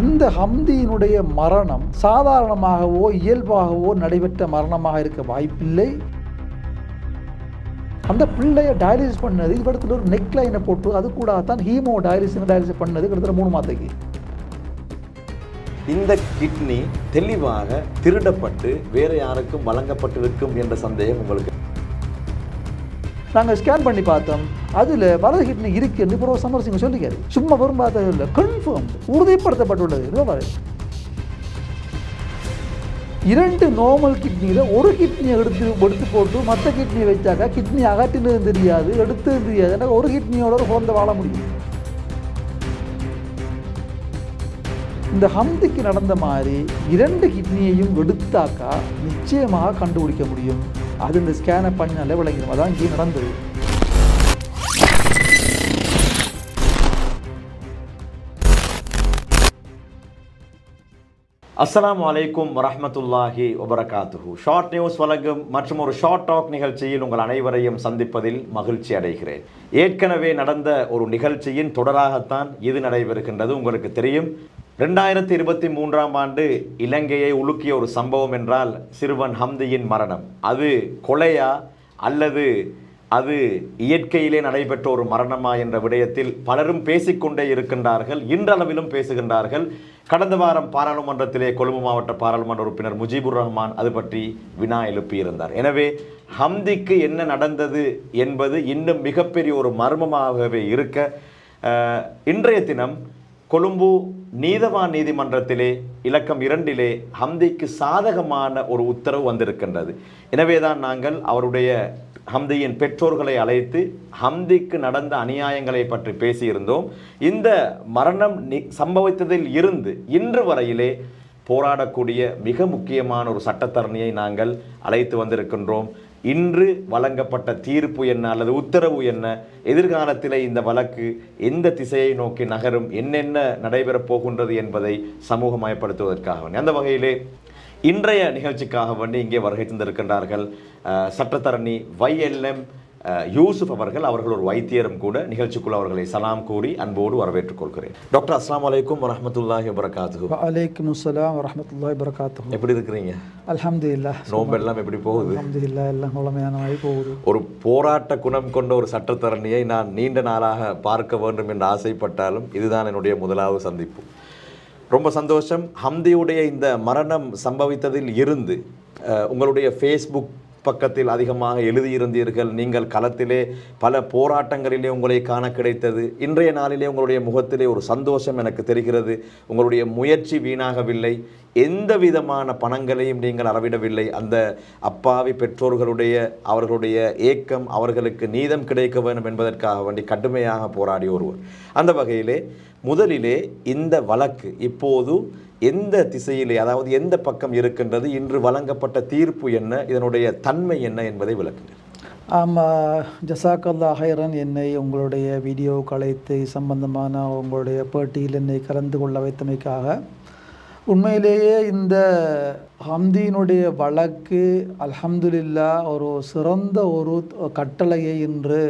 இந்த ஹம்தியினுடைய மரணம் சாதாரணமாகவோ இயல்பாகவோ நடைபெற்ற மரணமாக இருக்க வாய்ப்பில்லை. அந்த பிள்ளையை டயாலிசிஸ் பண்ணது இவடத்தில் ஒரு நெக்லைனை போட்டு அது கூட தான் ஹீமோ டயாலிசிஸ் பண்ணது கிட்டத்தட்ட 3 மாதத்துக்கு. இந்த கிட்னி தெளிவாக திருடப்பட்டு வேறு யாருக்கும் வழங்கப்பட்டிருக்கும் என்ற சந்தேகம் உங்களுக்கு? நாங்கள் ஸ்கேன் பண்ணி பார்த்தோம், அதில் வலது கிட்னி இருக்குன்னு இப்போ சமரசிங்க சொல்லிக்காரு. சும்மா வரும் பார்த்தது இல்லை, கன்ஃபார்ம் உறுதிப்படுத்தப்பட்டுள்ளது. 2 நார்மல் கிட்னியில் ஒரு கிட்னியை எடுத்து போட்டு மற்ற கிட்னியை வச்சாக்கா கிட்னி அகற்றினது தெரியாது, எடுத்தது தெரியாது. ஏன்னா ஒரு கிட்னியோட ஒரு குழந்தை வாழ முடியும். இந்த ஹம்திக்கு நடந்த மாதிரி 2 கிட்னியையும் எடுத்தாக்கா நிச்சயமாக கண்டுபிடிக்க முடியும். அது இந்த ஸ்கேனை பண்ணாலே விளங்கிடும். அதான் இங்கே நடந்தது. அஸ்ஸலாமு அலைக்கும் வரஹ்மத்துல்லாஹி வபரகாத்துஹு. ஷார்ட் நியூஸ் வழங்கும் மற்றும் ஒரு ஷார்ட் டாக் நிகழ்ச்சியில் உங்கள் அனைவரையும் சந்திப்பதில் மகிழ்ச்சி அடைகிறேன். ஏற்கனவே நடந்த ஒரு நிகழ்ச்சியின் தொடராகத்தான் இது நடைபெறுகின்றது. உங்களுக்கு தெரியும், 2023ஆம் ஆண்டு இலங்கையை உலுக்கிய ஒரு சம்பவம் என்றால் சிறுவன் ஹம்தியின் மரணம். அது கொலையா அல்லது அது இயற்கையிலே நடைபெற்ற ஒரு மரணமா என்ற விடயத்தில் பலரும் பேசிக்கொண்டே இருக்கின்றார்கள், இன்றளவிலும் பேசுகின்றார்கள். கடந்த வாரம் பாராளுமன்றத்திலே கொழும்பு மாவட்ட பாராளுமன்ற உறுப்பினர் முஜிபுர் ரஹ்மான் அது பற்றி வினா எழுப்பியிருந்தார். எனவே ஹம்திக்கு என்ன நடந்தது என்பது இன்னும் மிகப்பெரிய ஒரு மர்மமாகவே இருக்க, இன்றைய தினம் கொழும்பு நீதவான் நீதிமன்றத்திலே இலக்கம் 2 ஹம்திக்கு சாதகமான ஒரு உத்தரவு வந்திருக்கின்றது. எனவேதான் நாங்கள் அவருடைய ஹம்தியின் பெற்றோர்களை அழைத்து ஹம்திக்கு நடந்த அநியாயங்களை பற்றி பேசியிருந்தோம். இந்த மரணம் சம்பவித்ததில் இருந்து இன்று வரையிலே போராடக்கூடிய மிக முக்கியமான ஒரு சட்டத்தரணியை நாங்கள் அழைத்து வந்திருக்கின்றோம். இன்று வழங்கப்பட்ட தீர்ப்பு என்ன அல்லது உத்தரவு என்ன, எதிர்காலத்தில் இந்த வழக்கு எந்த திசையை நோக்கி நகரும், என்னென்ன நடைபெறப் போகின்றது என்பதை சமூகமயப்படுத்துவதற்காக அந்த வகையிலே இன்றைய நிகழ்ச்சிக்காக வேண்டி இங்கே வருகை தந்திருக்கின்றார்கள் சட்டத்தரணி YLM யூசுப் அவர்கள். அவர்கள் ஒரு வைத்தியரும் கூட. நிகழ்ச்சிக்குள் அவர்களை சலாம் கூறி அன்போடு வரவேற்றுக் கொள்கிறேன். டாக்டர் அஸ்ஸலாமு அலைக்கும் வரஹ்மத்துல்லாஹி வபரகாத்துஹு. வஅலைக்கும் அஸ்ஸலாம் வரஹ்மத்துல்லாஹி வபரகாத்துஹு. எப்படி இருக்கிறீங்க? அல்ஹம்துலில்லாஹ். நோம்பெல்லாம் எப்படி போகுது? அல்ஹம்துலில்லாஹ், எல்லாம் முழுமையான மாதிரி போகுது. ஒரு போராட்ட குணம் கொண்ட ஒரு சட்டத்தரணியை நான் நீண்ட நாளாக பார்க்க வேண்டும் என்று ஆசைப்பட்டாலும் இதுதான் என்னுடைய முதலாவது சந்திப்பு. ரொம்ப சந்தோஷம். ஹம்தியுடைய இந்த மரணம் சம்பவித்ததில் இருந்து உங்களுடைய ஃபேஸ்புக் பக்கத்தில் அதிகமாக எழுதியிருந்தீர்கள். நீங்கள் களத்திலே பல போராட்டங்களிலே உங்களை காண கிடைத்தது. இன்றைய நாளிலே உங்களுடைய முகத்திலே ஒரு சந்தோஷம் எனக்கு தெரிகிறது. உங்களுடைய முயற்சி வீணாகவில்லை. எந்த விதமான பணங்களையும் நீங்கள் அறவிடவில்லை. அந்த அப்பாவி பெற்றோர்களுடைய அவர்களுடைய ஏக்கம், அவர்களுக்கு நீதம் கிடைக்க வேண்டும் என்பதற்காக வேண்டி கடுமையாக போராடி ஒருவர். அந்த வகையிலே முதலிலே இந்த வழக்கு இப்போது எந்த திசையிலே, அதாவது எந்த பக்கம் இருக்கின்றது, இன்று வழங்கப்பட்ட தீர்ப்பு என்ன, இதனுடைய தன்மை என்ன என்பதை விளக்குங்கள். ஜஸாக்கல்லா ஹைரன். என்னை உங்களுடைய வீடியோ கலைத்து சம்பந்தமான உங்களுடைய பேட்டியில் என்னை கலந்து கொள்ள வைத்தமைக்காக உண்மையிலேயே இந்த ஹம்தியினுடைய வழக்கு அல்ஹம்துலில்லாஹ் ஒரு சிறந்த ஒரு கட்டளையை இன்று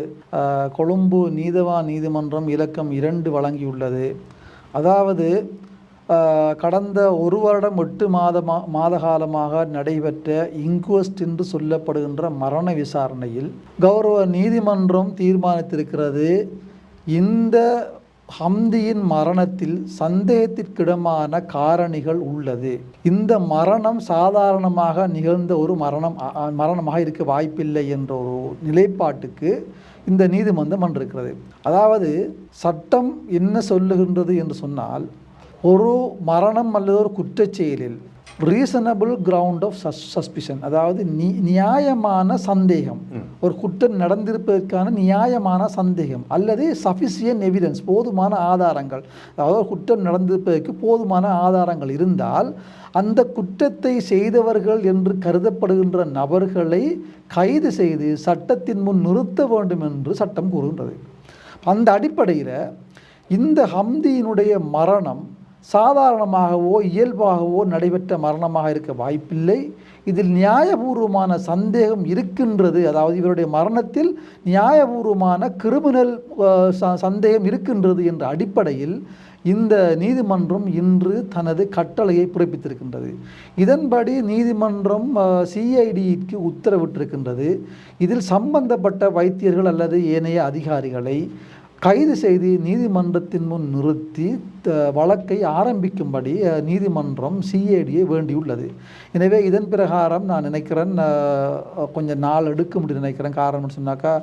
கொழும்பு நீதவான் நீதிமன்றம் இலக்கம் 2 வழங்கியுள்ளது. அதாவது கடந்த 1 வருடம் 8 மாத காலமாக நடைபெற்ற இன்குவெஸ்ட் என்று சொல்லப்படுகின்ற மரண விசாரணையில் கௌரவ நீதிமன்றம் தீர்மானித்திருக்கிறது, இந்த ஹம்தியின் மரணத்தில் சந்தேகத்திற்கிடமான காரணிகள் உள்ளது. இந்த மரணம் சாதாரணமாக நிகழ்ந்த ஒரு மரணமாக இருக்க வாய்ப்பில்லை என்ற ஒரு நிலைப்பாட்டுக்கு இந்த நீதிமன்றம் வந்திருக்கிறது. அதாவது சட்டம் என்ன சொல்லுகின்றது என்று சொன்னால், ஒரு மரணம் அல்லது ஒரு குற்றச்செயலில் ரீசனபிள் கிரவுண்ட் ஆஃப் சஸ்பிஷன், அதாவது நியாயமான சந்தேகம், ஒரு குற்றம் நடந்திருப்பதற்கான நியாயமான சந்தேகம் அல்லது சஃபிஷியன்ட் எவிடன்ஸ், போதுமான ஆதாரங்கள், அதாவது குற்றம் நடந்திருப்பதற்கு போதுமான ஆதாரங்கள் இருந்தால் அந்த குற்றத்தை செய்தவர்கள் என்று கருதப்படுகின்ற நபர்களை கைது செய்து சட்டத்தின் முன் நிறுத்த வேண்டும் என்று சட்டம் கூறுகின்றது. அந்த அடிப்படையில் இந்த ஹம்தியினுடைய மரணம் சாதாரணமாகவோ இயல்பாகவோ நடைபெற்ற மரணமாக இருக்க வாய்ப்பில்லை. இதில் நியாயபூர்வமான சந்தேகம் இருக்கின்றது. அதாவது இவருடைய மரணத்தில் நியாயபூர்வமான கிரிமினல் சந்தேகம் இருக்கின்றது என்ற அடிப்படையில் இந்த நீதிமன்றம் இன்று தனது கட்டளையை பிறப்பித்திருக்கின்றது. இதன்படி நீதிமன்றம் சிஐடிக்கு உத்தரவிட்டிருக்கின்றது. இதில் சம்பந்தப்பட்ட வைத்தியர்கள் அல்லது ஏனைய அதிகாரிகளை கைது செய்து நீதிமன்றத்தின் முன் நிறுத்தி வழக்கை ஆரம்பிக்கும்படி நீதிமன்றம் சிஐடியை வேண்டியுள்ளது. எனவே இதன் பிரகாரம் நான் நினைக்கிறேன் கொஞ்சம் நாள் எடுக்க முடியும் நினைக்கிறேன். காரணம் சொன்னாக்கா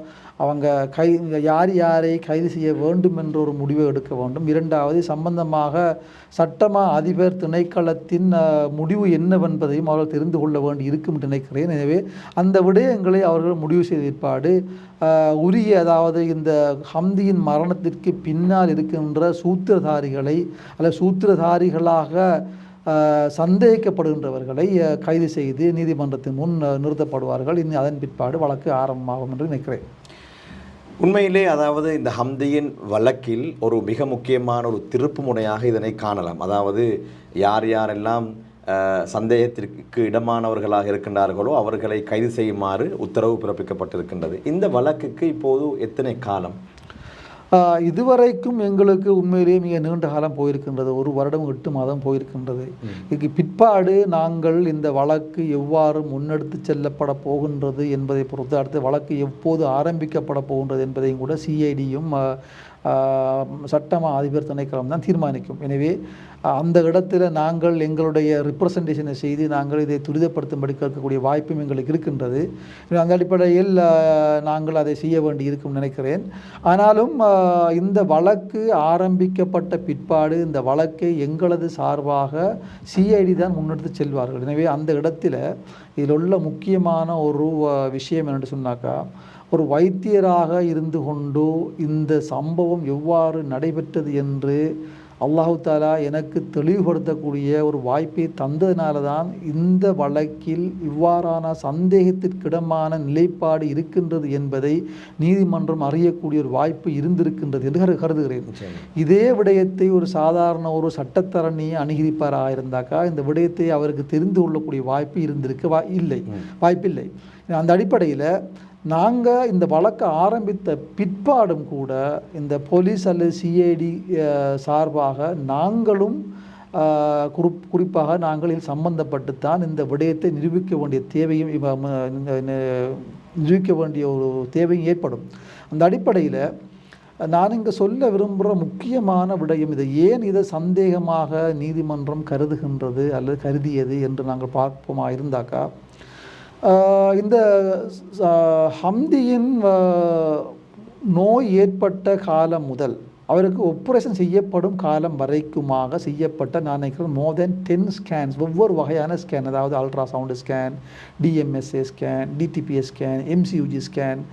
அவங்க யாரை கைது செய்ய வேண்டும் என்ற ஒரு முடிவை எடுக்க வேண்டும். இரண்டாவது, சம்பந்தமாக சட்டமா அதிபர் திணைக்களத்தின் முடிவு என்னவென்பதையும் அவர்கள் தெரிந்து கொள்ள வேண்டி இருக்கும் என்று நினைக்கிறேன். எனவே அந்த விடயங்களை அவர்கள் முடிவு செய்த ஏற்பாடு உரிய, அதாவது இந்த ஹம்தியின் மரணத்திற்கு பின்னால் இருக்கின்ற சூத்திரதாரிகளை அல்லது சூத்திரதாரிகளாக சந்தேகிக்கப்படுகின்றவர்களை கைது செய்து நீதிமன்றத்தின் முன் நிறுத்தப்படுவார்கள். இன்னும் அதன் பிற்பாடு வழக்கு ஆரம்பமாகும் என்று நினைக்கிறேன். உண்மையிலே அதாவது இந்த ஹம்தியின் வழக்கில் ஒரு மிக முக்கியமான ஒரு திருப்பு முனையாக இதனை காணலாம். அதாவது யாரெல்லாம் சந்தேகத்திற்கு இடமானவர்களாக இருக்கின்றார்களோ அவர்களை கைது செய்யுமாறு உத்தரவு பிறப்பிக்கப்பட்டிருக்கின்றது. இந்த வழக்குக்கு இப்போது எத்தனை காலம்? இதுவரைக்கும் எங்களுக்கு உண்மையிலேயே மிக நீண்ட காலம் போயிருக்கின்றது. 1 வருடம் 8 மாதம் போயிருக்கின்றது. இதுக்கு பிற்பாடு நாங்கள் இந்த வழக்கு எவ்வாறு முன்னெடுத்து செல்லப்பட போகின்றது என்பதை பொறுத்து, அடுத்த வழக்கு எப்போது ஆரம்பிக்கப்பட போகின்றது என்பதையும் கூட சிஐடியும் சட்டமா அதிபர் திணைக்களம் தான் தீர்மானிக்கும். எனவே அந்த இடத்துல நாங்கள் எங்களுடைய ரிப்ரசன்டேஷனை செய்து நாங்கள் இதை துரிதப்படுத்தும்படி கேட்கக்கூடிய வாய்ப்பும் எங்களுக்கு இருக்கின்றது. அந்த அடிப்படையில் நாங்கள் அதை செய்ய வேண்டி இருக்கும் நினைக்கிறேன். ஆனாலும் இந்த வழக்கு ஆரம்பிக்கப்பட்ட பிற்பாடு இந்த வழக்கை எங்களது சார்பாக சிஐடி தான் முன்னெடுத்து செல்வார்கள். எனவே அந்த இடத்துல இதில் உள்ள முக்கியமான ஒரு விஷயம் என்னென்னு சொன்னாக்கா, ஒரு வைத்தியராக இருந்து கொண்டு இந்த சம்பவம் எவ்வாறு நடைபெற்றது என்று அல்லாஹு தாலா எனக்கு தெளிவுபடுத்தக்கூடிய ஒரு வாய்ப்பை தந்ததினால தான் இந்த வழக்கில் இவ்வாறான சந்தேகத்திற்கிடமான நிலைப்பாடு இருக்கின்றது என்பதை நீதிமன்றம் அறியக்கூடிய ஒரு வாய்ப்பு இருந்திருக்கின்றது என்று கருதுகிறேன். இதே விடயத்தை ஒரு சாதாரண ஒரு சட்டத்தரணி அணுகிப்பாராக இருந்தாக்கா இந்த விடயத்தை அவருக்கு தெரிந்து கொள்ளக்கூடிய வாய்ப்பு இருந்திருக்க வாய்ப்பில்லை. அந்த அடிப்படையில் நாங்கள் இந்த வழக்கை ஆரம்பித்த பிற்பாடும் கூட இந்த போலீஸ் அல்லது சிஐடி சார்பாக நாங்களும் குறிப்பாக நாங்கள் இதில் சம்பந்தப்பட்டுத்தான் இந்த விடயத்தை நிரூபிக்க வேண்டிய ஒரு தேவையும் ஏற்படும். அந்த அடிப்படையில் நான் இங்கே சொல்ல விரும்புகிற முக்கியமான விடயம், இதை சந்தேகமாக நீதிமன்றம் கருதுகின்றது அல்லது கருதியது என்று நாங்கள் பார்ப்போமா இருந்தாக்கா, இந்த ஹம்தியின் நோய் ஏற்பட்ட காலம் முதல் அவருக்கு ஆப்ரேஷன் செய்யப்படும் காலம் வரைக்குமாக செய்யப்பட்ட நான் நினைக்கிறேன் more than 10 ஸ்கேன்ஸ், ஒவ்வொரு வகையான ஸ்கேன், அதாவது ultrasound scan, TMSA scan, TDPS scan, MCUG scan,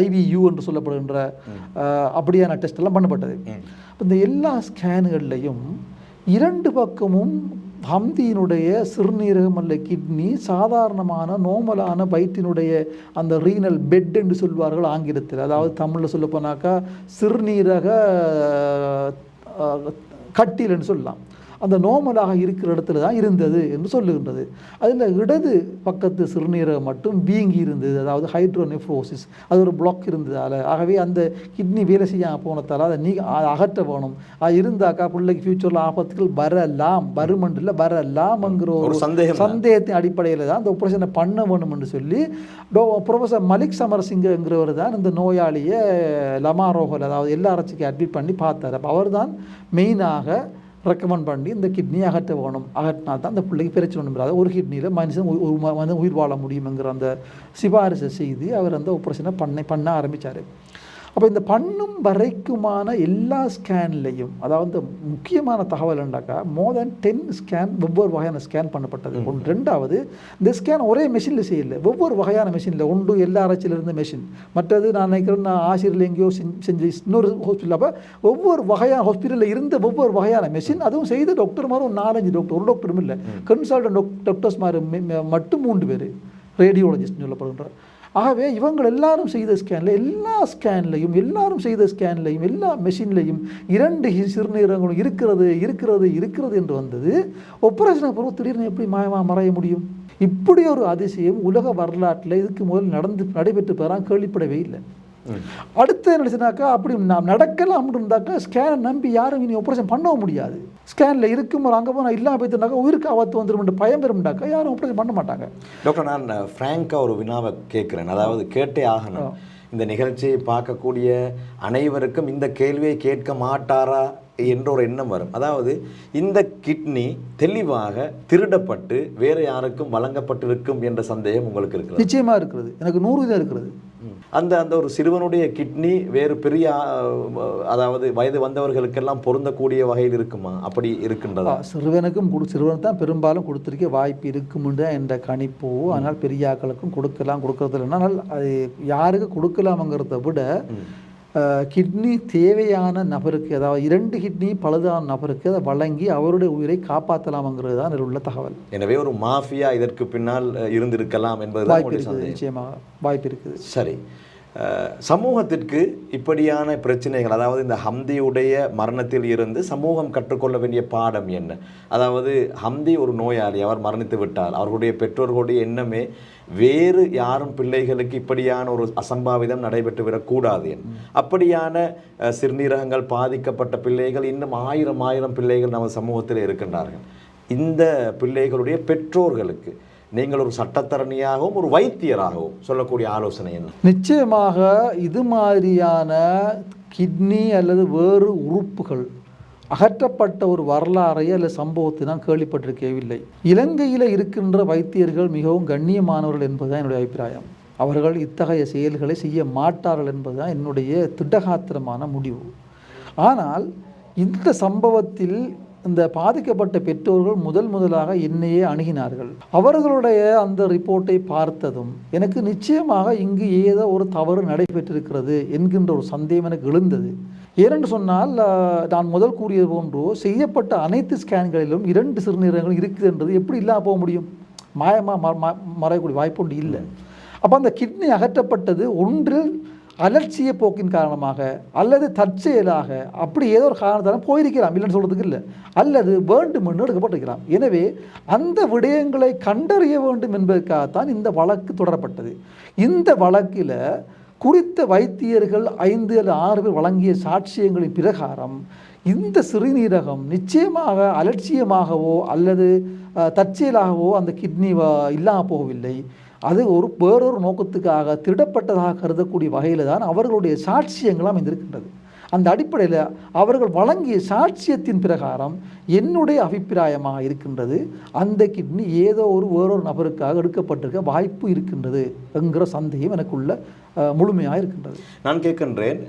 IVU என்று சொல்லப்படுகின்ற அப்படியான டெஸ்ட் எல்லாம் பண்ணப்பட்டது. இந்த எல்லா ஸ்கேன்கள்லையும் 2 பக்கமும் ஹம்தியினுடைய சிறுநீரகம் அல்ல கிட்னி சாதாரணமான நோமலான வயிற்றினுடைய அந்த ரீனல் பெட் என்று சொல்வார்கள் ஆங்கிலத்தில், அதாவது தமிழில் சொல்ல போனாக்கா சிறுநீரக கட்டில் என்று சொல்லலாம். அந்த நோமலாக இருக்கிற இடத்துல தான் இருந்தது என்று சொல்லுகின்றது. அதில் இடது பக்கத்து சிறுநீரகம் மட்டும் வீங்கி இருந்தது, அதாவது ஹைட்ரோனெஃப்ரோசிஸ், அது ஒரு பிளாக் இருந்ததால். ஆகவே அந்த கிட்னி வேலை செய்ய போனதால் அதை அகற்ற வேணும். அது இருந்தாக்கா பிள்ளைக்கு ஃபியூச்சரில் ஆபத்துகள் வருமண்டில் வரலாம்ங்கிற ஒரு சந்தேகத்தின் அடிப்படையில் தான் அந்த ஆப்ரேஷனை பண்ண வேணும் என்று சொல்லி ப்ரொஃபஸர் மலிக் சமரசிங்கங்கிறவர் தான் இந்த நோயாளியை லமாரோகல், அதாவது எல்லாரட்சிக்கு அட்மிட் பண்ணி பார்த்தார். அப்போ அவர் தான் மெயினாக ரெக்கமெண்ட் பண்ணி இந்த கிட்னியை அகற்ற வேணும், அகற்றினா தான் அந்த பிள்ளைக்கு பிரச்சனை ஒன்றும் இல்லாத ஒரு கிட்னியில் மனுஷன் உயிர் வாழ முடியுங்கிற அந்த சிபாரிசை செய்து அவர் அந்த ஆப்ரேஷனை பண்ண ஆரம்பித்தார். அப்போ இந்த பண்ணும் வரைக்குமான எல்லா ஸ்கேன்லையும், அதாவது முக்கியமான தகவல் என்னக்கா, more than 10 ஸ்கேன், ஒவ்வொரு வகையான ஸ்கேன் பண்ணப்பட்டது. ரெண்டாவது, இந்த ஸ்கேன் ஒரே மெஷினில் செய்யலை, ஒவ்வொரு வகையான மெஷினில். ஒன்று எல்லா ஆராய்ச்சியில் இருந்த மெஷின், மற்றது நான் நினைக்கிறேன் நான் ஆசிரியர்கள் எங்கேயோ செஞ்சு இன்னொரு ஹாஸ்பிட்டல். அப்போ ஒவ்வொரு வகையான ஹாஸ்பிட்டலில் இருந்த ஒவ்வொரு வகையான மெஷின், அதுவும் செய்த டாக்டர் மாதிரி ஒரு 4-5 டாக்டர், ஒரு டாக்டரும் இல்லை, கன்சல்டன்ட் டாக்டர்ஸ் மாதிரி மட்டும் 3 பேர் ரேடியோலஜிஸ்ட்னு சொல்லப்படுகின்ற. ஆகவே இவங்க எல்லாரும் செய்த ஸ்கேனில், எல்லாரும் செய்த ஸ்கேன்லையும் எல்லா மெஷின்லையும் 2 சிறுநீரகங்களும் இருக்கிறது என்று வந்தது. ஆப்ரேஷனை பொறுத்து திடீர்னு எப்படி மறைய முடியும்? இப்படி ஒரு அதிசயம் உலக வரலாற்றில் இதுக்கு முதல் நடைபெற்று பெறான் கேள்விப்படவே இல்லை. அடுத்து என்ன சொன்னாக்கா, அப்படி நாம் நடக்கலாம் இருந்தாக்கா ஸ்கேனை நம்பி யாரும் இனி ஆப்ரேஷன் பண்ணவும் முடியாது. ஸ்கேனில் இருக்கும் ஒரு அங்கே போனால் இல்லாமல் போய்த்துனாக்கா உயிருக்கு ஆபத்து வந்துடும் பயம் பெறும்டாக்கா யாரும் ஆப்ரேஷன் பண்ண மாட்டாங்க. டாக்டர், நான் ஃப்ராங்காக ஒரு வினாவை கேட்குறேன், அதாவது கேட்டே ஆகணும். இந்த நிகழ்ச்சியை பார்க்கக்கூடிய அனைவருக்கும் இந்த கேள்வியை கேட்க மாட்டாரா என்ற ஒரு எண்ணம் வரும். அதாவது இந்த கிட்னி தெளிவாக திருடப்பட்டு வேறு யாருக்கும் வழங்கப்பட்டிருக்கும் என்ற சந்தேகம் உங்களுக்கு இருக்கிறது? நிச்சயமாக இருக்கிறது, எனக்கு 100% இருக்கிறது. அந்த அந்த ஒரு சிறுவனுடைய கிட்னி வேறு பெரிய அதாவது வயது வந்தவர்களுக்கெல்லாம் பொருந்தக்கூடிய வகையில் இருக்குமா? அப்படி இருக்கின்றதா? சிறுவனுக்கு தான் பெரும்பாலும் கொடுத்துருக்க வாய்ப்பு இருக்குமுன்ற என்ற கணிப்போ. ஆனால் பெரிய ஆக்களுக்கும் கொடுக்கறது இல்லைன்னா, ஆனால் அது யாருக்கு கொடுக்கலாம்ங்கிறத விட கிட்னி தேவையான நபருக்கு, அதாவது 2 கிட்னி பழுதான நபருக்கு அதை வழங்கி அவருடைய உயிரை காப்பாற்றலாம்ங்கிறது தான் இதில் உள்ள தகவல். எனவே ஒரு மாஃபியா இதற்கு பின்னால் இருந்திருக்கலாம் என்பது வாய்ப்பு இருக்குது, நிச்சயமாக வாய்ப்பு இருக்குது. சரி, சமூகத்திற்கு இப்படியான பிரச்சனைகள், அதாவது இந்த ஹம்தியுடைய மரணத்தில் இருந்து சமூகம் கற்றுக்கொள்ள வேண்டிய பாடம் என்ன? அதாவது ஹம்தி ஒரு நோயாளி, அவர் மரணித்து விட்டால் அவர்களுடைய பெற்றோர்களுடைய எண்ணமே வேறு யாரும் பிள்ளைகளுக்கு இப்படியான ஒரு அசம்பாவிதம் நடைபெற்று விடக்கூடாது. அப்படியான சிறுநீரகங்கள் பாதிக்கப்பட்ட பிள்ளைகள் இன்னும் ஆயிரம் பிள்ளைகள் நமது சமூகத்தில் இருக்கின்றார்கள். இந்த பிள்ளைகளுடைய பெற்றோர்களுக்கு நீங்கள் ஒரு சட்டத்தரணியாகவும் ஒரு வைத்தியராகவும் சொல்லக்கூடிய ஆலோசனை என்ன? நிச்சயமாக இது மாதிரியான கிட்னி அல்லது வேறு உறுப்புகள் அகற்றப்பட்ட ஒரு வரலாறை அல்லது சம்பவத்தை நான் கேள்விப்பட்டிருக்கவில்லை. இலங்கையில் இருக்கின்ற வைத்தியர்கள் மிகவும் கண்ணியமானவர்கள் என்பதுதான் என்னுடைய அபிப்பிராயம். அவர்கள் இத்தகைய செயல்களை செய்ய மாட்டார்கள் என்பதுதான் என்னுடைய திடகாத்திரமான முடிவு. ஆனால் இந்த சம்பவத்தில் இந்த பாதிக்கப்பட்ட பெற்றோர்கள் முதலாக என்னையே அணுகினார்கள். அவர்களுடைய அந்த ரிப்போர்ட்டை பார்த்ததும் எனக்கு நிச்சயமாக இங்கு ஏதோ ஒரு தவறு நடைபெற்றிருக்கிறது என்கின்ற ஒரு சந்தேகம் எனக்கு எழுந்தது. ஏனென்று சொன்னால், நான் முதல் கூறியது போன்று செய்யப்பட்ட அனைத்து ஸ்கேன்களிலும் 2 சிறுநீரகங்கள் இருக்குது என்றது எப்படி இல்லாமல் போக முடியும்? மறையக்கூடிய வாய்ப்பு ஒன்று இல்லை. அப்போ அந்த கிட்னி அகற்றப்பட்டது ஒன்றில் அலட்சிய போக்கின் காரணமாக அல்லது தற்செயலாக அப்படி ஏதோ ஒரு காரணத்தால் போயிருக்கலாம், இல்லைன்னு சொல்கிறதுக்கு இல்லை, அல்லது வேண்டுமென்று எடுக்கப்பட்டிருக்கலாம். எனவே அந்த விடயங்களை கண்டறிய வேண்டும் என்பதற்காகத்தான் இந்த வழக்கு தொடரப்பட்டது. இந்த வழக்கில் குறித்த வைத்தியர்கள் 5 அல்லது 6 பேர் வழங்கிய சாட்சியங்களின் பிரகாரம் இந்த சிறுநீரகம் நிச்சயமாக அலட்சியமாகவோ அல்லது தற்செயலாகவோ அந்த கிட்னி இல்லாமல் போகவில்லை. அது வேறொரு நோக்கத்துக்காக திருடப்பட்டதாக கருதக்கூடிய வகையில் தான் அவர்களுடைய சாட்சியங்கள் அமைந்திருக்கின்றது. அந்த அடிப்படையில் அவர்கள் வழங்கிய சாட்சியத்தின் பிரகாரம் என்னுடைய அபிப்பிராயமாக இருக்கின்றது, அந்த கிட்னி ஏதோ வேறொரு நபருக்காக எடுக்கப்பட்டிருக்க வாய்ப்பு இருக்கின்றது என்கிற சந்தேகம் எனக்குள்ள முழுமையாக இருக்கின்றது. நான் கேட்கின்றேன்,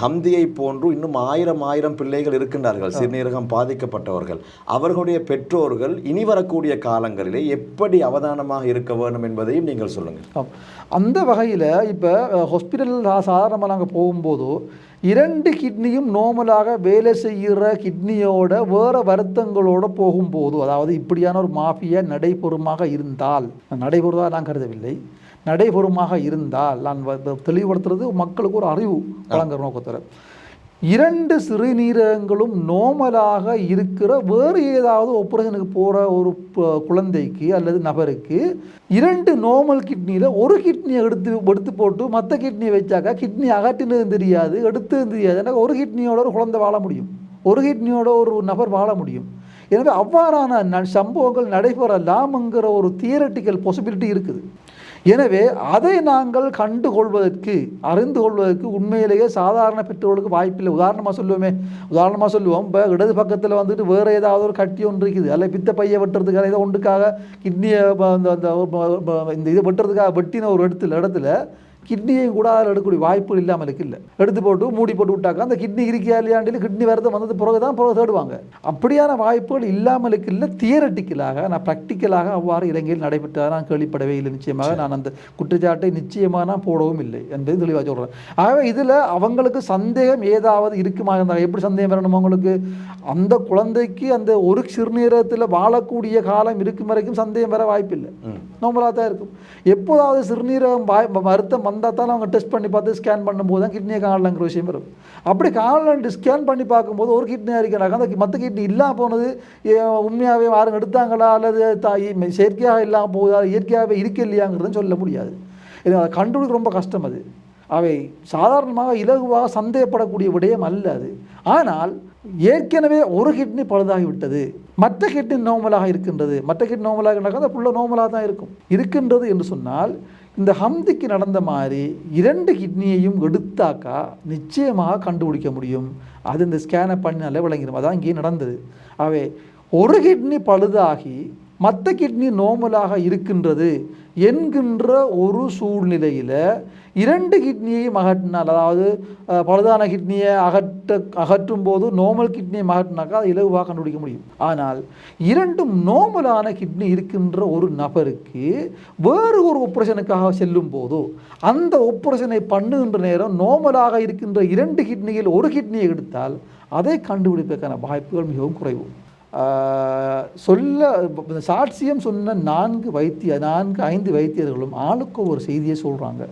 ஹம்தியை போன்று இன்னும் ஆயிரம் பிள்ளைகள் இருக்கின்றார்கள் சிறுநீரகம் பாதிக்கப்பட்டவர்கள். அவர்களுடைய பெற்றோர்கள் இனி வரக்கூடிய காலங்களிலே எப்படி அவதானமாக இருக்க வேண்டும் என்பதையும் நீங்கள் சொல்லுங்கள். அந்த வகையில் இப்போ ஹாஸ்பிட்டல் சாதாரணமாக நாங்கள் போகும்போது 2 கிட்னியும் நார்மலாக வேலை செய்கிற கிட்னியோட வேறு வருத்தங்களோடு போகும்போது, அதாவது இப்படியான ஒரு மாஃபியா நடைபெறுமாக இருந்தால், நடைபெறுவதாக நான் கருதவில்லை, நடைபெறுமாக இருந்தால் நான் தெளிவுபடுத்துறது மக்களுக்கு ஒரு அறிவு வழங்குற நோக்கத்தில், 2 சிறுநீரகங்களும் நார்மலாக இருக்கிற வேறு ஏதாவது ஆப்ரேஷனுக்கு போகிற ஒரு குழந்தைக்கு அல்லது நபருக்கு 2 நார்மல் கிட்னியில் ஒரு கிட்னியை எடுத்து போட்டு மற்ற கிட்னியை வச்சாக்கா கிட்னி அகற்றினதும் தெரியாது, எடுத்ததும் தெரியாது. ஏன்னா ஒரு கிட்னியோட ஒரு குழந்தை வாழ முடியும், ஒரு கிட்னியோட ஒரு நபர் வாழ முடியும். எனவே அவ்வாறான சம்பவங்கள் நடைபெறலாம்ங்கிற ஒரு தியரட்டிக்கல் பாசிபிலிட்டி இருக்குது. எனவே அதை நாங்கள் கண்டுகொள்வதற்கு அறிந்து கொள்வதற்கு உண்மையிலேயே சாதாரண பெற்றோர்களுக்கு வாய்ப்பில்லை. உதாரணமாக சொல்லுவோம், இப்போ இடது பக்கத்தில் வந்துட்டு வேறு ஏதாவது ஒரு கட்டி ஒன்று இருக்குது, அல்ல பித்த பையை வெட்டுறதுக்காக ஏதோ ஒன்றுக்காக கிட்னியை இந்த இதை வெட்டுறதுக்காக வெட்டின ஒரு இடத்துல கிட்னியையும் கூட அதில் எடுக்கக்கூடிய வாய்ப்பு இல்லாமல் இல்லை. எடுத்து போட்டு மூடி போட்டு விட்டாக்கா அந்த கிட்னி இருக்கியா இல்லையாண்டில் கிட்னி வரது வந்தது பிறகு தேடுவாங்க. அப்படியான வாய்ப்புகள் இல்லாமல் இல்லை. தியரட்டிக்கலாக நான் ப்ராக்டிக்கலாக அவ்வாறு இலங்கையில் நடைபெற்றதாக நான் கேள்விப்படவே இல்லை. நிச்சயமாக நான் அந்த குற்றச்சாட்டை நிச்சயமாக நான் போடவும் இல்லை என்பதை தெளிவாக சொல்கிறேன். ஆகவே இதில் அவங்களுக்கு சந்தேகம் ஏதாவது இருக்குமா இருந்தாங்க, எப்படி சந்தேகம் வரணும் அவங்களுக்கு? அந்த குழந்தைக்கு அந்த ஒரு சிறுநீரகத்தில் வாழக்கூடிய காலம் இருக்கும் வரைக்கும் சந்தேகம் வர வாய்ப்பில்லை, நார்மலாக தான் இருக்கும். எப்போதாவது சிறுநீரகம் வருத்தம் வந்தால் தான் அவங்க டெஸ்ட் பண்ணி பார்த்து ஸ்கேன் பண்ணும்போது தான் கிட்னியை காணலாங்கிற விஷயம் வரும். அப்படி காணலான்ட்டு ஸ்கேன் பண்ணி பார்க்கும்போது ஒரு கிட்னியாக இருக்கிறாங்க, அந்த மற்ற கிட்னி இல்லாமல் போனது உண்மையாகவே யாரும் எடுத்தாங்களா அல்லது செயற்கையாக இல்லாமல் போகுதா, இயற்கையாகவே இருக்க இல்லையாங்கிறதுன்னு சொல்ல முடியாது. இது அதை கண்டுபிடிக்க ரொம்ப கஷ்டம். அவை சாதாரணமாக இலகுவாக சந்தேகப்படக்கூடிய விடயம் அல்ல அது. ஆனால் ஏற்கனவே ஒரு கிட்னி பழுதாகிவிட்டது, மற்ற கிட்னி நோமலாக இருக்கின்றது, மற்ற கிட்னி நோமலாக இருந்தால் அந்த புள்ள நோமலாக தான் இருக்கின்றது என்று சொன்னால், இந்த ஹம்திக்கு நடந்த மாதிரி 2 கிட்னியையும் எடுத்தாக்கா நிச்சயமாக கண்டுபிடிக்க முடியும். அது இந்த ஸ்கேனை பண்ணினாலே விளங்கிடும். அதான் இங்கே நடந்தது. அவை ஒரு கிட்னி பழுதாகி மற்ற கிட்னி நோமலாக இருக்கின்றது என்கின்ற ஒரு சூழ்நிலையில் 2 கிட்னியையும் அகற்றினால், அதாவது பழுதான கிட்னியை அகற்றும் போது நோமல் கிட்னியை அகற்றினாக்கா அதை இலகுவாக கண்டுபிடிக்க முடியும். ஆனால் 2 நோமலான கிட்னி இருக்கின்ற ஒரு நபருக்கு வேறு ஒரு ஆப்ரேஷனுக்காக செல்லும் போது அந்த ஆப்ரேஷனை பண்ணுகின்ற நேரம் நோமலாக இருக்கின்ற 2 கிட்னியில் ஒரு கிட்னியை எடுத்தால் அதை கண்டுபிடிப்பதற்கான வாய்ப்புகள் மிகவும் குறைவு. சாட்சியம் சொன்ன 4-5 வைத்தியர்களும் ஆளுக்கு ஒரு செய்தியை சொல்கிறாங்க.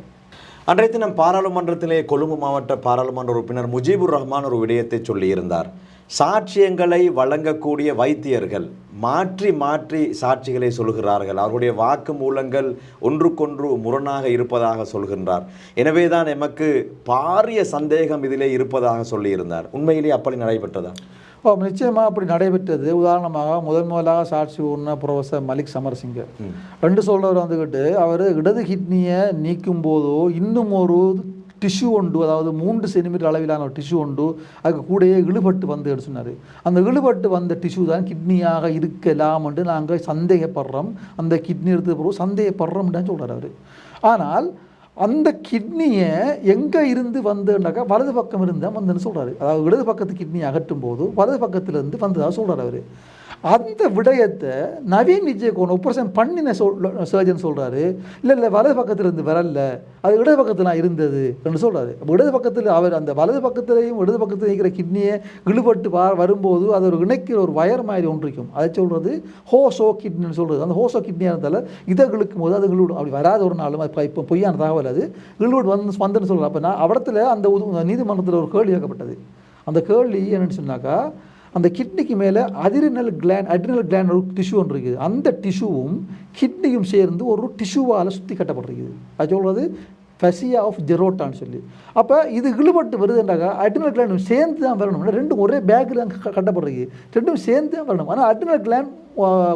அன்றைய தினம் பாராளுமன்றத்திலே கொழும்பு மாவட்ட பாராளுமன்ற உறுப்பினர் முஜீபுர் ரஹ்மான் ஒரு விடயத்தை சொல்லியிருந்தார். சாட்சியங்களை வழங்கக்கூடிய வைத்தியர்கள் மாற்றி மாற்றி சாட்சிகளை சொல்கிறார்கள், அவர்களுடைய வாக்கு மூலங்கள் ஒன்றுக்கொன்று முரணாக இருப்பதாக சொல்கின்றார். எனவேதான் எமக்கு பாரிய சந்தேகம் இதிலே இருப்பதாக சொல்லியிருந்தார். உண்மையிலே அப்படி நடைபெற்றதா? நிச்சயமாக அப்படி நடைபெற்றது. உதாரணமாக முதலாக சாட்சி ஒன்று ப்ரொஃபஸர் மலிக் சமரசிங்க 2 சொல்கிறவர் வந்துக்கிட்டு அவர் இடது கிட்னியை நீக்கும் போதோ இன்னும் ஒரு டிஷ்யூ உண்டு, அதாவது 3 சென்டிமீட்டர் அளவிலான ஒரு டிஷ்யூ உண்டு, அதுக்கு கூடயே இழுபட்டு வந்து சொன்னார். அந்த இழுபட்டு வந்த டிஷ்யூ தான் கிட்னியாக இருக்கலாம் என்று நாங்கள் சந்தேகப்படுறோம், அந்த கிட்னி எடுத்த பிறகு சந்தேகப்படுறோம்னு சொல்கிறார் அவர். ஆனால் அந்த கிட்னியை எங்கே இருந்து வந்துனாக்கா வலது பக்கம் இருந்தால் வந்துன்னு சொல்கிறாரு. அதாவது இடது பக்கத்து கிட்னி அகற்றும் போது வலது பக்கத்திலேருந்து வந்ததாக சொல்கிறார் அவர். அந்த விடயத்தை நவீன் விஜயகோன் ஆப்ரேஷன் பண்ணின சர்ஜன் சொல்கிறாரு, இல்லை வலது பக்கத்திலிருந்து வரல, அது இடது பக்கத்தில் இருந்தது என்று சொல்கிறாரு. அப்போ இடது பக்கத்தில் அவர் அந்த வலது பக்கத்திலையும் இடது பக்கத்தில் இருக்கிற கிட்னியை இழுபட்டு வரும்போது அது ஒரு இணைக்கிற ஒரு வயர் மாதிரி ஒன்று இருக்கும், அதை சொல்கிறது ஹோசோ கிட்னின்னு சொல்கிறது. அந்த ஹோசோ கிட்னியாக இருந்தாலும் இதை இழுக்கும் போது அது இழுவிடும். அப்படி வராத ஒரு நாளும் அது இப்போ பொய்யான தகவல், அது இழுவிட்டு வந்துன்னு சொல்கிறார். அப்போ நான் அவடத்தில் அந்த நீதிமன்றத்தில் ஒரு கேள்வி கேட்கப்பட்டது. அந்த கேள்வி என்னென்னு சொன்னாக்கா, அந்த கிட்னிக்கு மேலே அட்ரினல் கிளாண்ட் ஒரு டிஷ்யூ ஒன்று இருக்குது, அந்த டிஷ்யூவும் கிட்னியும் சேர்ந்து ஒரு டிஷ்யூவால் சுற்றி கட்டப்பட்டிருக்குது. அது சொல்கிறது ஃபெசியா ஆஃப் ஜெரோட்டான்னு சொல்லி. அப்போ இது இழுபட்டு வருதுன்றாக்கா அட்ரினல் கிளாண்டும் சேர்ந்து தான் வரணும். 2 ஒரே பேக்கில் தான் கட்டப்படுறது, 2 சேர்ந்து தான் வரணும். ஆனால் அட்ரினல் கிளாண்ட்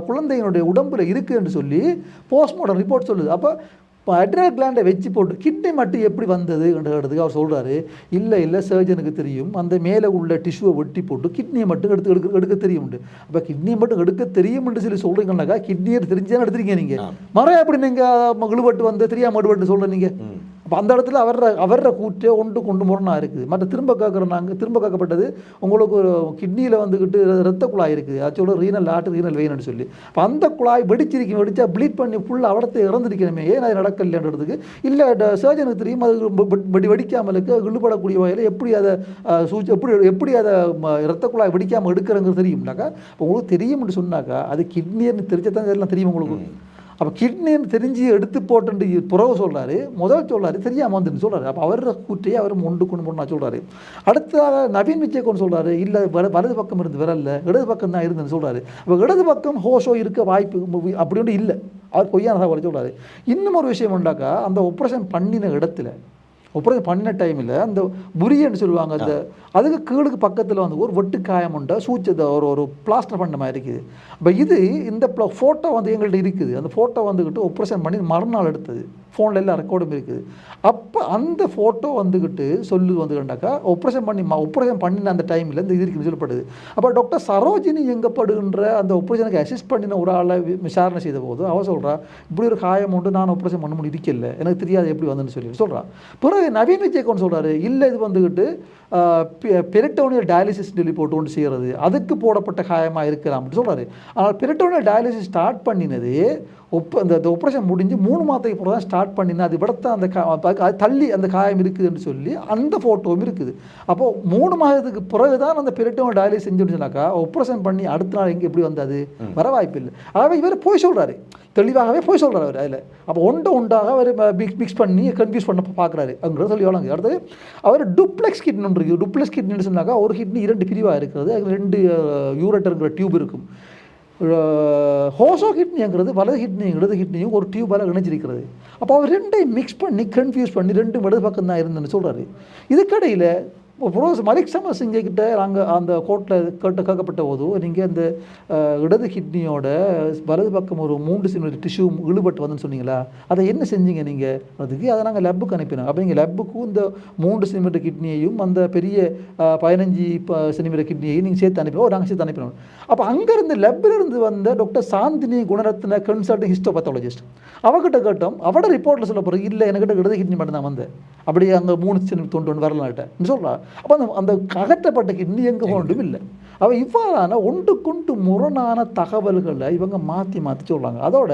குழந்தையினுடைய உடம்பில் இருக்குது என்று சொல்லி போஸ்ட்மார்ட்டம் ரிப்போர்ட் சொல்லுது. அப்போ இப்போ அட்ரினல் கிளாண்டை வச்சு போட்டு கிட்னி மட்டும் எப்படி வந்தது என்றதுக்கு அவர் சொல்கிறாரு, இல்லை சர்ஜனுக்கு தெரியும், அந்த மேலே உள்ள டிஷ்யூவை வெட்டி போட்டு கிட்னியை மட்டும் எடுக்க தெரியும். அப்போ கிட்னியை மட்டும் எடுக்க தெரியும்னு சொல்லி சொல்கிறீங்கன்னாக்கா கிட்னியை தெரிஞ்சாலும் எடுத்துருக்கீங்க நீங்கள், மரம் எப்படி நீங்கள் இழுபட்டு வந்து தெரியாமல் எடுபட்டு சொல்கிறேன் நீங்கள். அப்போ அந்த இடத்துல அவர கூற்றே கொண்டு முரணாக இருக்குது. மற்ற திரும்ப கேட்கப்பட்டது உங்களுக்கு ஒரு கிட்னியில் வந்துக்கிட்டு ரத்த குழாய் இருக்குது, ஆக்சுவலாக ரீனல் வெயின்னு சொல்லி. அப்போ அந்த குழாய் வெடிச்சா ப்ளீட் பண்ணி ஃபுல்லாக அவடத்தை இறந்துருக்கணுமே, ஏன் அது நடக்கலைன்றதுக்கு இல்லை சர்ஜனுக்கு தெரியும், அது வெடிக்காமலுக்கு இழுபடக்கூடிய வகையில் எப்படி அதை ரத்த குழாய் வெடிக்காமல் எடுக்கிறங்கிறது தெரியும்னாக்கா. இப்போ உங்களுக்கு தெரியும்னு சொன்னாக்கா அது கிட்னின்னு தெரிஞ்சதான் எல்லாம் தெரியும் உங்களுக்கு. அப்போ கிட்னின்னு தெரிஞ்சு எடுத்து போட்டு புறவு சொல்கிறாரு, முதல் சொல்கிறாரு தெரியாமல் வந்துன்னு சொல்கிறாரு. அப்போ அவர கூட்டியே அவர் கொண்டு போனா சொல்கிறாரு. அடுத்ததாக நவீன் விஜயகோன் சொல்கிறாரு, இல்லை வலது பக்கம் இருந்து வரல, இடது பக்கம் தான் இருந்துன்னு சொல்கிறாரு. அப்போ இடது பக்கம் ஹோஷோ இருக்க வாய்ப்பு அப்படி ஒன்று இல்லை, அவர் பொய்யான தகவல் சொல்கிறாரு. இன்னும் ஒரு விஷயம் உண்டாக்கா, அந்த ஆப்ரேஷன் பண்ணின இடத்துல ஆப்ரேஷன் பண்ணின டைமில் அந்த புரியன்னு சொல்லுவாங்க, அந்த அதுக்கு கீழுக்கு பக்கத்தில் வந்து ஒரு வெட்டு காயம் உண்டா சூச்சத்தை ஒரு பிளாஸ்டர் பண்ண மாதிரி இருக்குது. அப்போ இந்த ஃபோட்டோ வந்து எங்கள்கிட்ட இருக்குது, அந்த ஃபோட்டோ வந்துக்கிட்டு ஆப்ரேஷன் பண்ணி மறுநாள் எடுத்தது, ஃபோனில் எல்லாம் ரெக்கார்டும் இருக்குது. அப்போ அந்த ஃபோட்டோ வந்துக்கிட்டு வந்துக்கிட்டாக்கா ஆப்ரேஷன் பண்ணின அந்த டைமில் இந்த இது இருக்குன்னு சொல்லப்படுது. அப்போ டாக்டர் சரோஜினி எங்கப்படுகின்ற அந்த ஆப்ரேஷனுக்கு அசிஸ்ட் பண்ணின ஒரு ஆளை விசாரணை செய்த போது அவள் சொல்கிறா, இப்படி ஒரு காயம் உண்டு, நான் ஆப்ரேஷன் பண்ண முடியும் இருக்கல, எனக்கு தெரியாது எப்படி வந்துன்னு சொல்லி சொல்கிறான். பிறகு நவீன் விஜயகோன் சொல்கிறாரு, இல்லை இது வந்துக்கிட்டு பெரிட்டோனியல் டயாலிசிஸ் சொல்லி போட்டு கொண்டு செய்கிறது, அதுக்கு போடப்பட்ட காயமாக இருக்கலாம் அப்படின்னு சொல்கிறாரு. ஆனால் பெரிட்டோனியல் டயாலிசிஸ் ஸ்டார்ட் பண்ணினது இந்த ஆப்ரேஷன் முடிஞ்சு 3 மாதத்துக்கு பிறகு தான் ஸ்டார்ட் பண்ணினா, அது விடத்த அந்த தள்ளி அந்த காயம் இருக்குதுன்னு சொல்லி அந்த ஃபோட்டோவும் இருக்குது. அப்போது 3 மாதத்துக்கு பிறகு தான் அந்த பெரிட்டோனியல் டயாலிசிஸ் செஞ்சுன்னு சொன்னாக்கா ஆப்ரேஷன் பண்ணி அடுத்த நாள் எங்கே எப்படி வந்தது வர வாய்ப்பு இல்லை. ஆகவே இவர் போய் சொல்கிறாரு, தெளிவாகவே போய் சொல்கிறார் அவர் அதில். அப்போ ஒன்றாக அவர் மிக்ஸ் பண்ணி கன்ஃபியூஸ் பண்ண பார்க்குறாரு அங்கே சொல்லி வழங்க. அடுத்தது அவர் டூப்ளெக்ஸ் கிட்னி ஒன்று இருக்குது. டூப்ளெக்ஸ் கிட்னின்னு சொன்னாக்கா ஒரு கிட்னி 2 பிரிவாக இருக்கிறது, அது 2 யூரட்டருங்கிற டியூப் இருக்கும். ஹோசோ கிட்னிங்கிறது வலது கிட்னியும் இடது கிட்னியும் ஒரு டியூபால் இணைஞ்சிருக்கிறது. அப்போ அவர் ரெண்டையும் மிக்ஸ் பண்ணி கன்ஃபியூஸ் பண்ணி ரெண்டும் இடது பக்கம் தான் இருந்துன்னு சொல்கிறாரு. இதுக்கடையில் ப்ரொஃபஸர் மலிக் சமரசிங்க கிட்ட நாங்கள் அந்த கோர்ட்டில் கேட்கப்பட்ட போது நீங்கள் இந்த இடது கிட்னியோட வலது பக்கம் ஒரு 3 சென்டிமீட்டர் டிஷ்யூ இழுபட்டு வந்துன்னு சொன்னீங்களா, அதை என்ன செஞ்சீங்க நீங்கள்? அதுக்கு அதை நாங்கள் லேப்புக்கு அனுப்பினோம். அப்போ நீங்கள் லேப்புக்கும் இந்த 3 சென்டிமீட்டர் கிட்னியையும் அந்த பெரிய 15 சென்டிமீட்டர் கிட்னியையும் நீங்கள் சேர்த்து அனுப்பினோம். நாங்கள் சேர்த்து அனுப்பினோம். அப்போ அங்கேருந்து லெப்பிலிருந்து வந்த டாக்டர் சாந்தினி குணரத்ன கன்சல்டிங் ஹிஸ்டோபத்தாலஜிஸ்ட் அவகிட்ட கேட்டோம். அவட ரிப்போர்ட்டில் சொல்ல போகிறோம் இல்லை எனக்கிட்ட இடது கிட்னி மட்டும் தான் வந்தேன், அப்படியே அங்கே 3 சென்டிமீட்டர் தொண்டு வரலான்ட்டேன் சொல்கிறா. அப்போ அந்த அகற்றப்பட்ட கிட்னி எங்கே ஒன்றும் இல்லை. அவள் இவ்வாறான ஒன்றுக்கொண்டு முரணான தகவல்களை இவங்க மாற்றி சொல்கிறாங்க. அதோட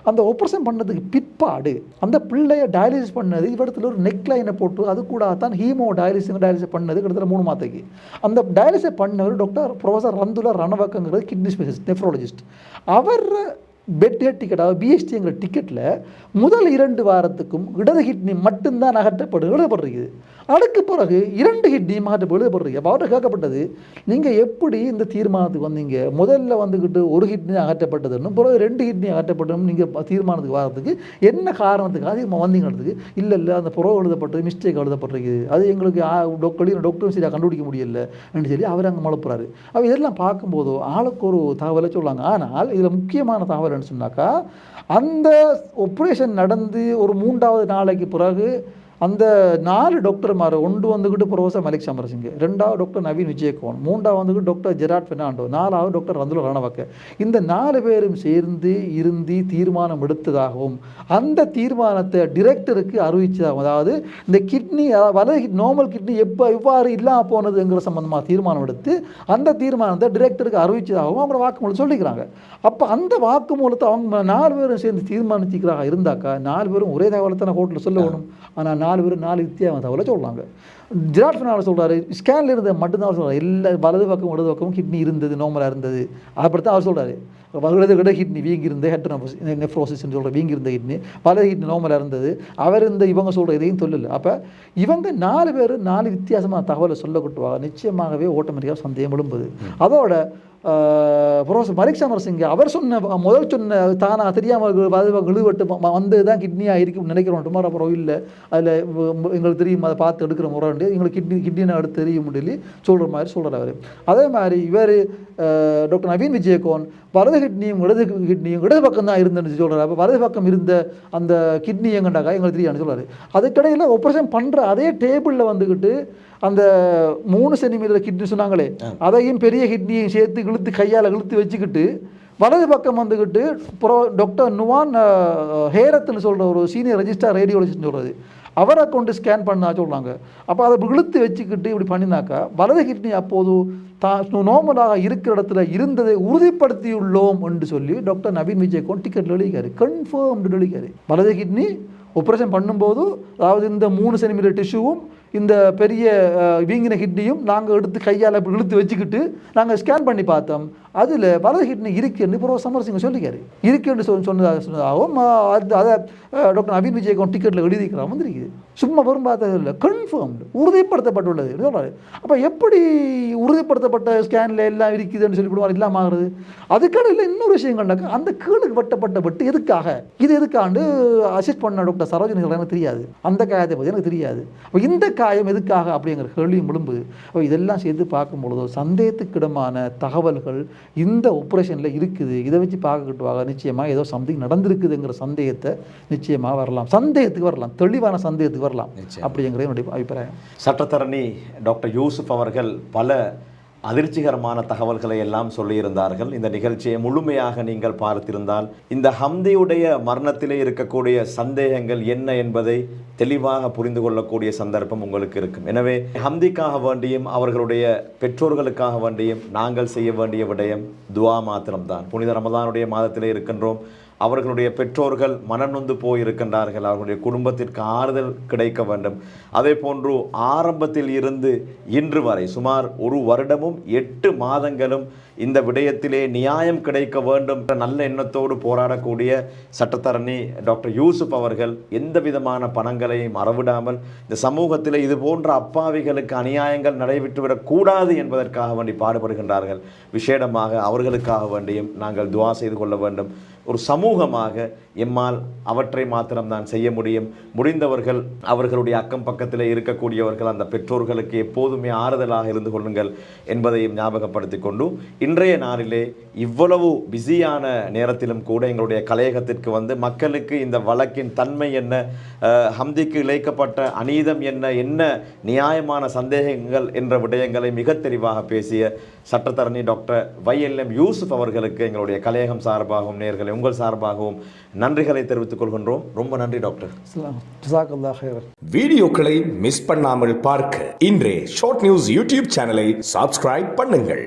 அந்த ஆப்ரேஷன் பண்ணதுக்கு பிற்பாடு அந்த பிள்ளையை டயாலிசிஸ் பண்ணது இவடத்தில் ஒரு நெக்லைனை போட்டு அது கூட தான் ஹீமோ டயாலிசிஸ் பண்ணது கிட்டத்தட்ட 3 மாதத்துக்கு. அந்த டயாலிசிஸ் பண்ணவர் doctor professor ரந்துலா ரணவக்கங்கிறது kidney specialist nephrologist. அவர் பெட் டிக்கெட் அதாவது பிஎஸ்டிங்கிற டிக்கெட்டில் முதல் 2 வாரத்துக்கும் இடது கிட்னி மட்டும்தான் எழுதப்படுறது. அதுக்கு பிறகு 2 கிட்னியும் எழுதப்படுறது. அப்போ அவர்கிட்ட கேட்கப்பட்டது, நீங்கள் எப்படி இந்த தீர்மானத்துக்கு வந்தீங்க? முதல்ல வந்துக்கிட்டு ஒரு கிட்னி அகற்றப்பட்டதுன்னு பிறகு 2 கிட்னி அகற்றப்பட்டதுன்னு நீங்கள் தீர்மானத்துக்கு வரதுக்கு என்ன காரணத்துக்காக வந்தீங்கிறதுக்கு இல்லை அந்த புறவு எழுதப்பட்டது மிஸ்டேக் எழுதப்பட்டிருக்கு, அது எங்களுக்கு டாக்டரும் சரியாக கண்டுபிடிக்க முடியல என்று சொல்லி அவர் அங்கே மழுப்புறாரு. அப்போ இதெல்லாம் பார்க்கும்போது ஆளுக்கு ஒரு தகவலை சொல்லுவாங்க. ஆனால் இதில் முக்கியமான தகவல் சொன்னாக்கா, அந்த ஆபரேஷன் நடந்து ஒரு 3வது நாளைக்கு பிறகு அந்த 4 டாக்டர்மார் ஒன்று வந்துக்கிட்டு ப்ரொஃபஸர் மலிக் சமரசிங்க, 2வது டாக்டர் நவீன் விஜயகோன், 3வது வந்துக்கிட்டு டாக்டர் ஜெராட் பெர்னாண்டோ, 4வது டாக்டர் ரந்துலா ரணவக்க, இந்த 4 பேரும் சேர்ந்து இருந்து தீர்மானம் எடுத்ததாகவும் அந்த தீர்மானத்தை டிரெக்டருக்கு அறிவிச்சதாகவும், அதாவது இந்த கிட்னி வலது நார்மல் கிட்னி எவ்வாறு இல்லாமல் போனதுங்கிற சம்பந்தமாக தீர்மானம் எடுத்து அந்த தீர்மானத்தை டிரெக்டருக்கு அறிவிச்சதாகவும் அவங்க வாக்குமூலம் சொல்லிக்கிறாங்க. அப்போ அந்த வாக்குமூலத்தை அவங்க 4 பேரும் சேர்ந்து தீர்மானிச்சுக்கிறாங்க இருந்தாக்கா 4 பேரும் ஒரே தகவலை தான் கோர்ட்டில் சொல்லணும். ஆனால் 4 பேரும் 4 வித்தியாச தகவலை சொல்கிறாங்க. ஜெராட் பெர்னாண்டோ சொல்கிறாரு ஸ்கேனில் இருந்த மட்டும்தான் சொல்கிறார், எல்லா வலது பக்கம் இடது பக்கமும் கிட்னி இருந்தது, நார்மலாக இருந்தது. அப்படித்தான் அவர் சொல்கிறாரு. இடது கிட்னி வீங்கி இருந்த நெஃப்ரோசிஸ் சொல்கிற வீங்கி இருந்த கிட்னி, வலது கிட்னி நார்மலாக இருந்தது. அவர் இவங்க சொல்கிற இதையும் சொல்லலை. அப்போ இவங்க 4 பேர் 4 வித்தியாசமான தகவலை சொல்லக்கூட்டுவாங்க. நிச்சயமாகவே ஆட்டோமேட்டிக்காக சந்தேகம் எழும்புது. அதோட ப்ரொஃபஸர் மலிக் சமரசிங்க அவர் முதல் சொன்ன தானா தெரியாமல் இழுவட்டு வந்து தான் கிட்னியாக இருக்கும் நினைக்கிறோம். டுமாரோ அப்புறம் இல்லை அதில் எங்களுக்கு தெரியும், அதை பார்த்து எடுக்கிற முறை உண்டு, எங்களுக்கு கிட்னியை அடுத்து தெரிய முடியல சொல்கிற மாதிரி சொல்கிறார். அதே மாதிரி இவர் டாக்டர் நவீன் விஜயகோன் வலது கிட்னியும் இடது பக்கம் தான் இருந்துன்னு சொல்கிறார். அப்போ வலது பக்கம் இருந்த அந்த கிட்னி எங்கண்டாக்கா எங்களுக்கு தெரியாதுன்னு சொல்கிறார். அதுக்கடையில் ஆப்ரேஷன் பண்ணுற அதே டேபிளில் வந்துக்கிட்டு அந்த 3 சென்டிமீட்டர் கிட்னி சொன்னாங்களே அதையும் பெரிய கிட்னியையும் சேர்த்து கையால் இழுத்து வச்சுக்கிட்டு வலது பக்கம் வந்துக்கிட்டு டாக்டர் நுவான் ஹேரத்னு சொல்கிற ஒரு சீனியர் ரெஜிஸ்டார் ரேடியோலஜிஸ்ட்னு சொல்கிறது அவரை கொண்டு ஸ்கேன் பண்ணா சொல்கிறாங்க. அப்போ அதை இழுத்து வச்சுக்கிட்டு இப்படி பண்ணினாக்கா வலது கிட்னி அப்போது நார்மலாக இருக்கிற இடத்துல இருந்ததை உறுதிப்படுத்தியுள்ளோம் என்று சொல்லி டாக்டர் நவீன் விஜயகோன் டிக்கெட்டில் எழுதிக்காரு, கன்ஃபார்ம்டு எழுதிக்காரு. வலது கிட்னி ஆப்ரேஷன் பண்ணும்போது அதாவது இந்த 3 சென்டிமீட்டர் டிஷ்யூவும் இந்த பெரிய வீங்கின கிட்னியும் நாங்கள் எடுத்து கையால் இழுத்து வச்சுக்கிட்டு நாங்கள் ஸ்கேன் பண்ணி பார்த்தோம், அதில் வலது கிட்னி இருக்குன்னு ப்ரொஃபஸர் சமரசிங்க சொல்லிக்காரு. இருக்குன்னு சொன்னதாகவும் அதை டாக்டர் நவீன் விஜயகோன் டிக்கெட்டில் எழுதிக்கிறா வந்துருக்குது. சும்மா வரும் பார்த்தது இல்லை, கன்ஃபார்ம்டு உறுதிப்படுத்தப்பட்டுள்ளது சொல்கிறாரு. அப்போ எப்படி உறுதிப்படுத்தப்பட்ட ஸ்கேனில் எல்லாம் இருக்குதுன்னு சொல்லிவிடுவார் இல்லாமல் ஆகுறது. அதுக்கடையில் இன்னொரு விஷயம் கண்டாக்க அந்த கீழுக்கு வெட்டப்பட்ட வெட்டு எதுக்காக இது எதுக்காண்டு அசிஸ்ட் பண்ண டாக்டர் சரோஜினி எனக்கு தெரியாது, அந்த காயத்தை பற்றி எனக்கு தெரியாது. அப்போ இந்த காயம் எதுக்காக அப்படிங்கிற கேள்வியும் விழும்புது. அப்போ இதெல்லாம் சேர்த்து பார்க்கும்பொழுதோ சந்தேகத்துக்கிடமான தகவல்கள் இந்த ஆப்ரேஷனில் இருக்குது. இதை வச்சு பார்க்கட்டுவாங்க நிச்சயமாக ஏதோ சம்திங் நடந்திருக்குதுங்கிற சந்தேகத்தை நிச்சயமாக வரலாம், சந்தேகத்துக்கு வரலாம், தெளிவான சந்தேகத்துக்கு வரலாம் அப்படிங்கிற என்னுடைய அபிப்பிராயம். சட்டத்தரணி டாக்டர் யூசுப் அவர்கள் பல அதிர்ச்சிகரமான தகவல்களை எல்லாம் சொல்லியிருந்தார்கள். இந்த நிகழ்ச்சியை முழுமையாக நீங்கள் பார்த்திருந்தால் இந்த ஹம்தியுடைய மரணத்திலே இருக்கக்கூடிய சந்தேகங்கள் என்ன என்பதை தெளிவாக புரிந்து கொள்ளக்கூடிய சந்தர்ப்பம் உங்களுக்கு இருக்கும். எனவே ஹம்திக்காக வேண்டியும் அவர்களுடைய பெற்றோர்களுக்காக வேண்டியும் நாங்கள் செய்ய வேண்டிய விடயம் துவா மாத்திரம்தான். புனித ரமதானுடைய மாதத்திலே இருக்கின்றோம். அவர்களுடைய பெற்றோர்கள் மனநொந்து போயிருக்கின்றார்கள். அவர்களுடைய குடும்பத்திற்கு ஆறுதல் கிடைக்க வேண்டும். அதே போன்று ஆரம்பத்தில் இருந்து இன்று வரை சுமார் 1 வருடமும் 8 மாதங்களும் இந்த விடயத்திலே நியாயம் கிடைக்க வேண்டும் என்ற நல்ல எண்ணத்தோடு போராடக்கூடிய சட்டத்தரணி டாக்டர் யூசுப் அவர்கள் எந்த விதமான பணங்களையும் அறவிடாமல் இந்த சமூகத்தில் இது போன்ற அப்பாவிகளுக்கு அநியாயங்கள் நடைபெற்றுவிடக் கூடாது என்பதற்காக வேண்டி பாடுபடுகின்றார்கள். விசேடமாக அவர்களுக்காக வேண்டியும் நாங்கள் துஆ செய்து கொள்ள வேண்டும். ஒரு சமூகமாக எம்மால் அவற்றை மாத்திரம்தான் செய்ய முடியும். முடிந்தவர்கள் அவர்களுடைய அக்கம் பக்கத்தில் இருக்கக்கூடியவர்கள் அந்த பெற்றோர்களுக்கு எப்போதுமே ஆறுதலாக இருந்து கொள்ளுங்கள் என்பதையும் ஞாபகப்படுத்தி கொண்டு இன்றைய நாளிலே இவ்வளவு பிஸியான நேரத்திலும் கூட எங்களுடைய கலையகத்திற்கு வந்து மக்களுக்கு இந்த வழக்கின் தன்மை என்ன, ஹம்திக்கு இழைக்கப்பட்ட அநீதம் என்ன நியாயமான சந்தேகங்கள் என்ற விடயங்களை மிக தெளிவாக பேசிய சட்டத்தரணி டாக்டர் YLM யூசுப் அவர்களுக்கு எங்களுடைய கலையகம் சார்பாகவும் நேர்களை உங்கள் சார்பாகவும் நன்றிகளை தெரிவித்துக் கொள்கின்றோம். ரொம்ப நன்றி டாக்டர். ஜஸாக்கல்லாஹ் ஹைரன். வீடியோக்களை மிஸ் பண்ணாமல் பார்க்க இன்றே ஷார்ட் நியூஸ் யூடியூப் சேனலை சப்ஸ்கிரைப் பண்ணுங்கள்.